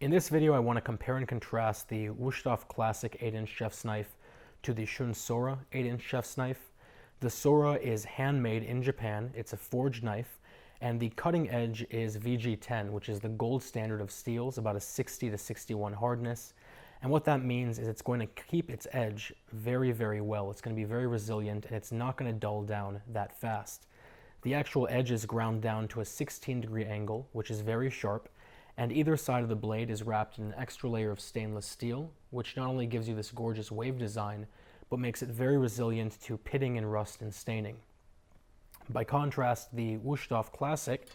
In this video, I want to compare and contrast the Wusthof Classic 8-inch chef's knife to the Shun Sora 8-inch chef's knife. The Sora is handmade in Japan, it's a forged knife, and the cutting edge is VG10, which is the gold standard of steels, about a 60 to 61 hardness. And what that means is it's going to keep its edge very, very well. It's going to be very resilient, and it's not going to dull down that fast. The actual edge is ground down to a 16-degree angle, which is very sharp, and either side of the blade is wrapped in an extra layer of stainless steel, which not only gives you this gorgeous wave design, but makes it very resilient to pitting and rust and staining. By contrast, the Wusthof Classic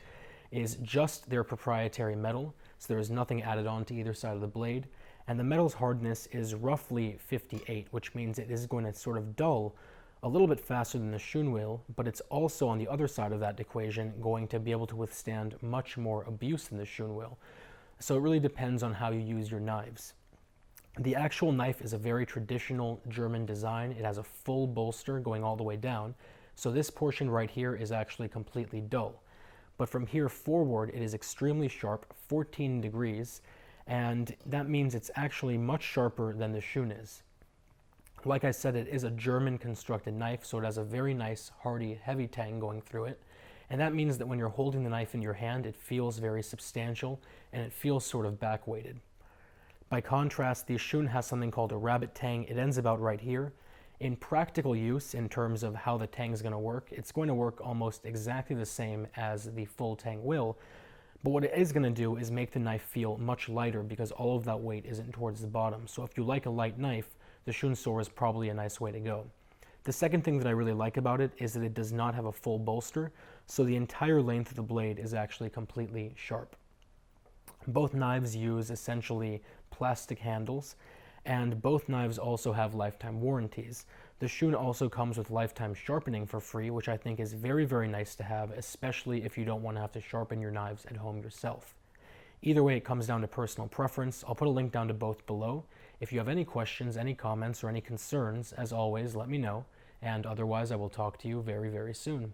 is just their proprietary metal, so there is nothing added on to either side of the blade, and the metal's hardness is roughly 58, which means it is going to sort of dull a little bit faster than the Shun will, but it's also on the other side of that equation going to be able to withstand much more abuse than the Shun will. So it really depends on how you use your knives. The actual knife is a very traditional German design. It has a full bolster going all the way down, so this portion right here is actually completely dull. But from here forward, it is extremely sharp, 14 degrees, and that means it's actually much sharper than the Shun is. Like I said, it is a German constructed knife, so it has a very nice, hearty, heavy tang going through it. And that means that when you're holding the knife in your hand, it feels very substantial and it feels sort of back-weighted. By contrast, the Shun has something called a rabbit tang. It ends about right here. In practical use, in terms of how the tang is going to work, it's going to work almost exactly the same as the full tang will. But what it is going to do is make the knife feel much lighter because all of that weight isn't towards the bottom. So if you like a light knife, the Shun Sora is probably a nice way to go. The second thing that I really like about it is that it does not have a full bolster, so the entire length of the blade is actually completely sharp. Both knives use essentially plastic handles, and both knives also have lifetime warranties. The Shun also comes with lifetime sharpening for free, which I think is very, very nice to have, especially if you don't want to have to sharpen your knives at home yourself. Either way, it comes down to personal preference. I'll put a link down to both below. If you have any questions, any comments, or any concerns, as always, let me know. And otherwise, I will talk to you very, very soon.